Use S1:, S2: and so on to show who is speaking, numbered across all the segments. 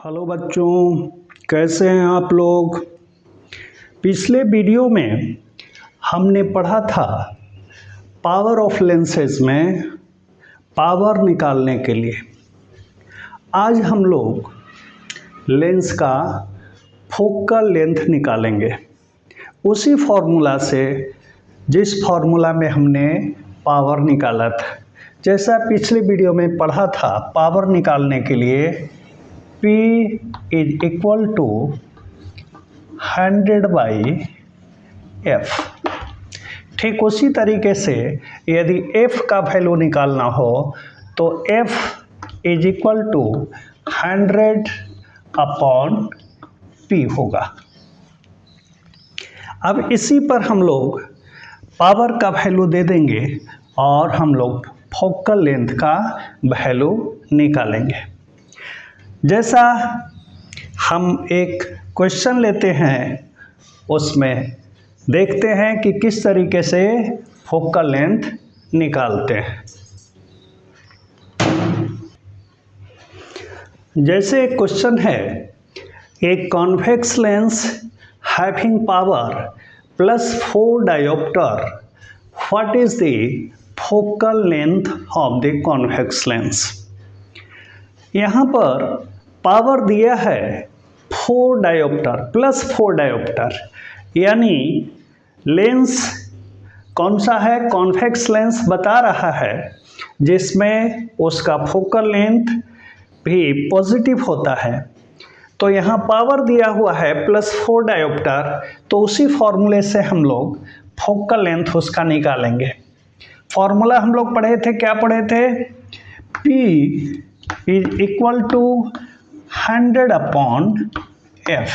S1: Hello बच्चों, कैसे हैं आप लोग। पिछले वीडियो में हमने पढ़ा था पावर ऑफ लेंसेज में पावर निकालने के लिए। आज हम लोग लेंस का फोकल लेंथ निकालेंगे उसी फॉर्मूला से जिस फॉर्मूला में हमने पावर निकाला था। जैसा पिछले वीडियो में पढ़ा था, पावर निकालने के लिए P is equal to 100/F। ठीक उसी तरीके से यदि F का वैल्यू निकालना हो तो F is equal to 100/P होगा। अब इसी पर हम लोग पावर का वैल्यू दे देंगे और हम लोग फोकल लेंथ का वैल्यू निकालेंगे। जैसा हम एक क्वेश्चन लेते हैं, उसमें देखते हैं कि किस तरीके से फोकल लेंथ निकालते हैं। जैसे एक क्वेश्चन है, एक convex lens having power +4 dioptre, what is the focal length of the convex lens. यहाँ पर पावर दिया है 4 डायोप्टर +4 डायोप्टर, यानी लेंस कौन सा है, कॉन्वेक्स लेंस बता रहा है जिसमें उसका फोकल लेंथ भी पॉजिटिव होता है। तो यहाँ पावर दिया हुआ है +4 डायोप्टर, तो उसी फॉर्मूले से हम लोग फोकल लेंथ उसका निकालेंगे। फॉर्मूला हम लोग पढ़े थे, क्या पढ़े थे, P is equal to 100/F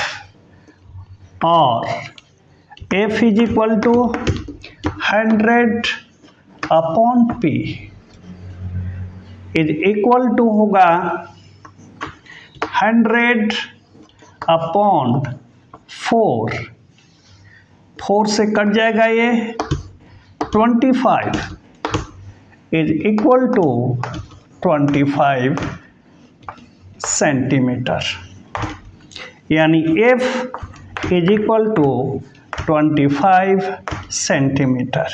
S1: और F is equal to 100/P is equal to होगा 100/4। 4 से कट जाएगा ये, 25 इज इक्वल टू 25 सेंटीमीटर, यानी F is equal to 25 centimetre.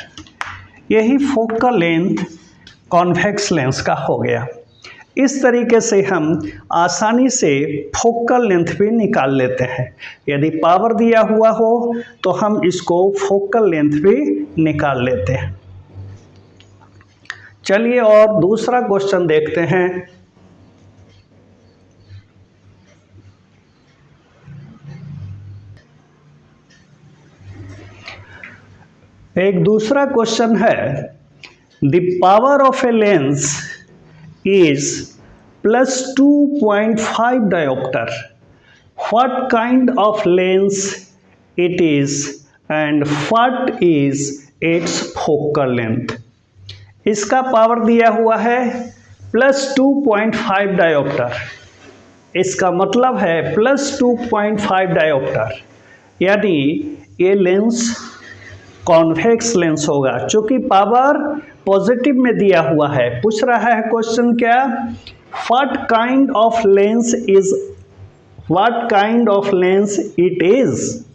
S1: यही फोकल लेंथ कॉन्वेक्स लेंस का हो गया। इस तरीके से हम आसानी से फोकल लेंथ भी निकाल लेते हैं। यदि पावर दिया हुआ हो तो हम इसको फोकल लेंथ भी निकाल लेते हैं। चलिए और दूसरा क्वेश्चन देखते हैं। एक दूसरा क्वेश्चन है, the power of a lens is +2.5 dioptre, what kind of lens it is and what is it's focal length. इसका पावर दिया हुआ है +2.5 डायोप्टर, इसका मतलब है +2.5 डायोप्टर, यानी ये लेंस कॉन्वेक्स लेंस होगा। चूंकि पावर पॉजिटिव में दिया हुआ है, पूछ रहा है क्वेश्चन क्या, what kind of lens it is,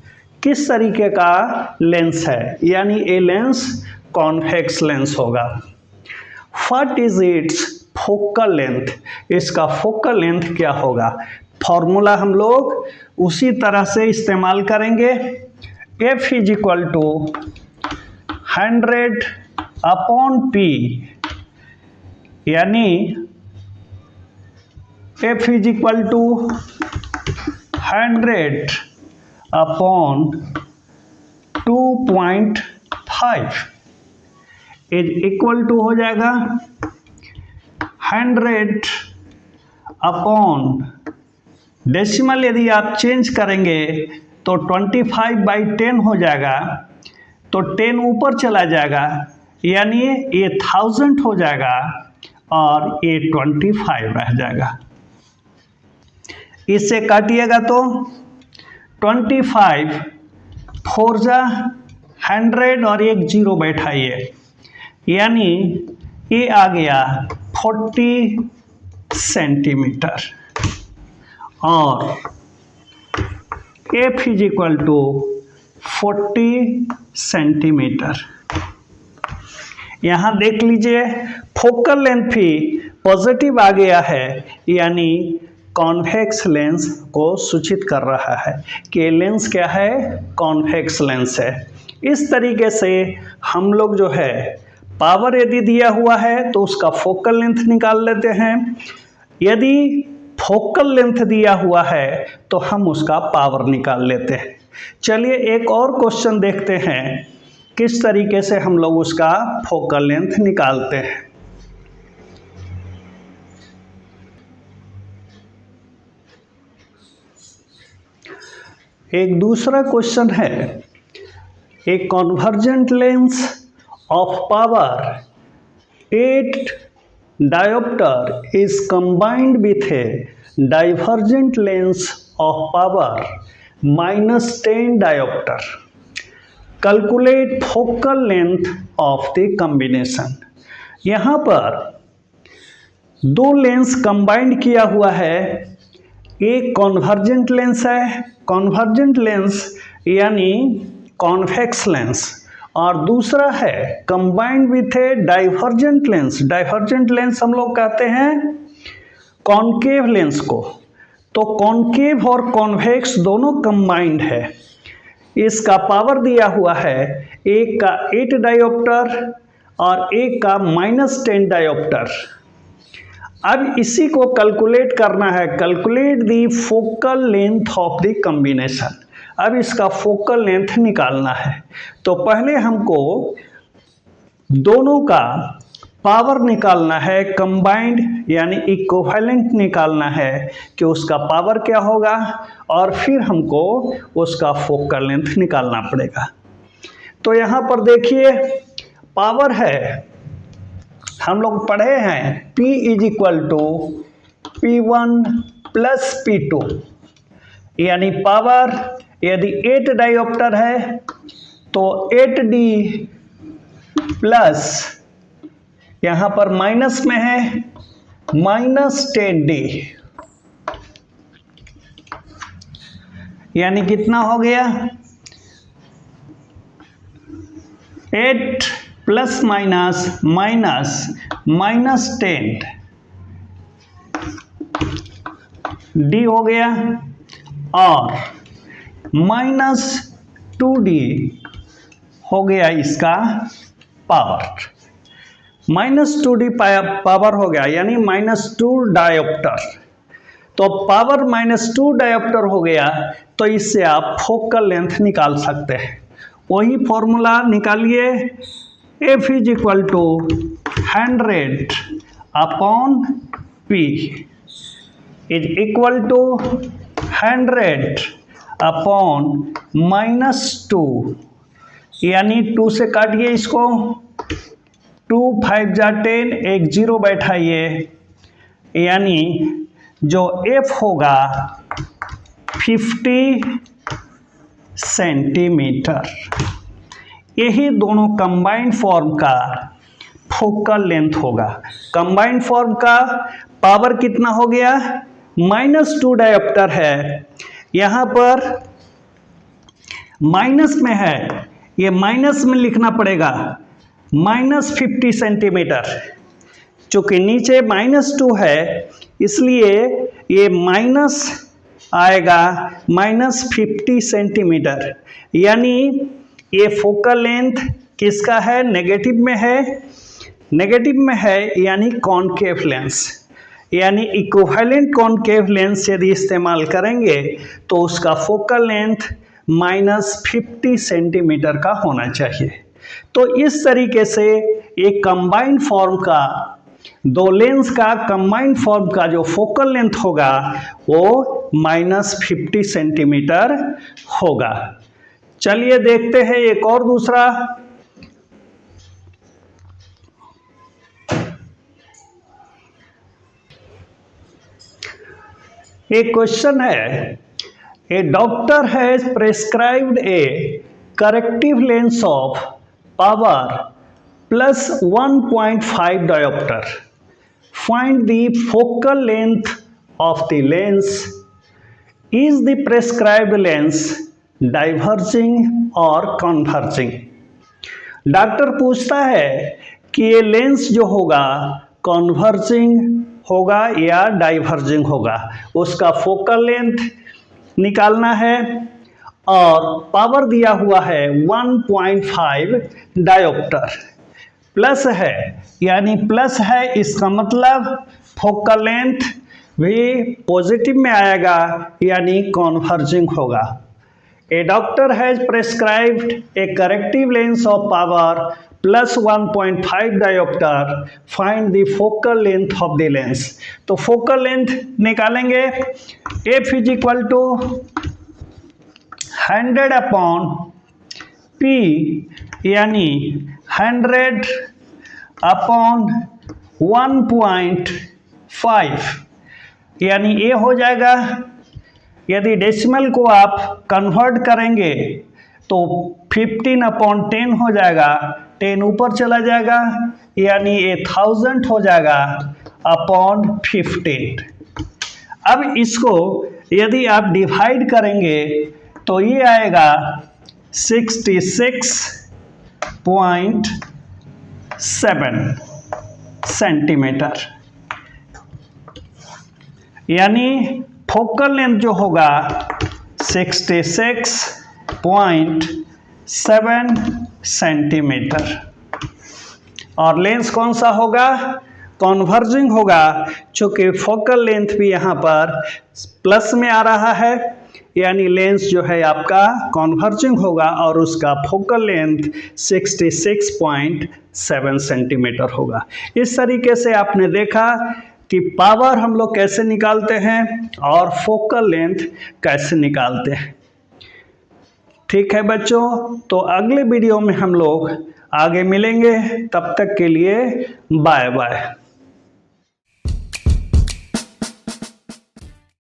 S1: किस तरीके का लेंस है, यानी ये लेंस कॉन्वेक्स लेंस होगा। What is it's focal length, इसका फोकल लेंथ क्या होगा। फॉर्मूला हम लोग उसी तरह से इस्तेमाल करेंगे। F is equal to 100/P, यानी F is equal to 100/2.5 is equal to हो जाएगा 100/ डेसिमल यदि आप चेंज करेंगे तो 25/10 हो जाएगा, तो 10 ऊपर चला जाएगा, यानी ये 1000 हो जाएगा और ये 25 रह जाएगा। इससे काटिएगा तो 25 4 जा 100 और एक 0 बैठाइए, यानी ये आ गया 40 सेंटीमीटर। और f is equal to 40 centimetre. यहाँ देख लीजिए फोकल लेंथ भी पॉजिटिव आ गया है, यानी कॉन्वेक्स लेंस को सूचित कर रहा है कि लेंस क्या है, कॉन्वेक्स लेंस है। इस तरीके से हम लोग जो है पावर यदि दिया हुआ है तो उसका फोकल लेंथ निकाल लेते हैं, यदि फोकल लेंथ दिया हुआ है तो हम उसका पावर निकाल लेते हैं। चलिए एक और क्वेश्चन देखते हैं किस तरीके से हम लोग उसका फोकल लेंथ निकालते हैं। एक दूसरा क्वेश्चन है, a convergent lens of power 8 dioptre is combined with a divergent lens of power -10 dioptre. Calculate focal length of the combination. यहाँ पर दो लेंस कंबाइंड किया हुआ है, एक कॉन्वर्जेंट लेंस है, कॉन्वर्जेंट लेंस यानी कॉन्वेक्स लेंस, और दूसरा है combined with a divergent lens. Divergent lens हम लोग कहते हैं कॉनकेव लेंस को। तो कॉनकेव और कॉन्वेक्स दोनों कंबाइंड है। इसका पावर दिया हुआ है, एक का 8 डायोप्टर और एक का -10 डायोप्टर। अब इसी को कैलकुलेट करना है, calculate the focal length of the combination. अब इसका फोकल लेंथ निकालना है, तो पहले हमको दोनों का पावर निकालना है, कंबाइंड यानी इक्विवेलेंट निकालना है कि उसका पावर क्या होगा, और फिर हमको उसका फोकल लेंथ निकालना पड़ेगा। तो यहाँ पर देखिए पावर है, हम लोग पढ़े हैं P is equal to P1 plus P2, यानी पावर यदि 8 डायोप्टर है तो 8D प्लस यहाँ पर माइनस में है -10D, यानी कितना हो गया 8 प्लस माइनस -10 D हो गया, और -2D हो गया इसका पावर। -2D पावर हो गया, यानी -2 डायोप्टर। तो पावर -2 डायोप्टर हो गया, तो इससे आप फोकल लेंथ निकाल सकते हैं। वही फॉर्मूला निकालिए, F is equal to 100 upon P is equal to 100 upon -2, यानी 2 से काटिए इसको, 2 5 जा 10, एक 0 बैठाइए, यानी जो F होगा 50 सेंटीमीटर। यही दोनों कंबाइंड फॉर्म का फोकल लेंथ होगा। कंबाइंड फॉर्म का पावर कितना हो गया, -2 डायोप्टर है, यहाँ पर माइनस में है, ये माइनस में लिखना पड़ेगा -50 सेंटीमीटर। चूँकि नीचे -2 है इसलिए ये माइनस आएगा -50 सेंटीमीटर, यानी ये फोकल लेंथ किसका है, नेगेटिव में है, नेगेटिव में है यानी कॉनकेव लेंस, यानी इक्विवेलेंट कॉनकेव लेंस यदि इस्तेमाल करेंगे तो उसका फोकल लेंथ -50 सेंटीमीटर का होना चाहिए। तो इस तरीके से एक कंबाइंड फॉर्म का, दो लेंस का कंबाइंड फॉर्म का जो फोकल लेंथ होगा वो -50 सेंटीमीटर होगा। चलिए देखते हैं एक और दूसरा। एक क्वेश्चन है, a doctor has prescribed a corrective lens of power +1.5 diopter. Find the focal length of the lens is the prescribed lens diverging और कॉन्वर्जिंग। डॉक्टर पूछता है कि ये लेंस जो होगा कॉन्वर्जिंग होगा या डाइवर्जिंग होगा, उसका फोकल लेंथ निकालना है और पावर दिया हुआ है 1.5 डायोप्टर। प्लस है, यानी प्लस है इसका मतलब फोकल लेंथ भी पॉजिटिव में आएगा यानी कॉन्वर्जिंग होगा। A doctor has prescribed a corrective lens of power plus 1.5 dioptre, find the focal length of the lens. तो फोकल लेंथ निकालेंगे, F is equal to 100 upon P, यानी 100 अपॉन 1.5, यानी ये हो जाएगा। यदि डेसिमल को आप कन्वर्ट करेंगे तो 15 अपॉन 10 हो जाएगा, 10 ऊपर चला जाएगा यानी ये 1000 हो जाएगा अपॉन 15। अब इसको यदि आप डिवाइड करेंगे तो ये आएगा 66.7 सेंटीमीटर, यानी फोकल लेंथ जो होगा 66.7 सेंटीमीटर। और लेंस कौन सा होगा? कॉन्वर्जिंग होगा, चूँकि फोकल लेंथ भी यहाँ पर प्लस में आ रहा है, यानी लेंस जो है आपका कॉन्वर्जिंग होगा और उसका फोकल लेंथ 66.7 सेंटीमीटर होगा। इस तरीके से आपने देखा कि पावर हम लोग कैसे निकालते हैं और फोकल लेंथ कैसे निकालते हैं। ठीक है बच्चों, तो अगले वीडियो में हम लोग आगे मिलेंगे, तब तक के लिए बाय बाय।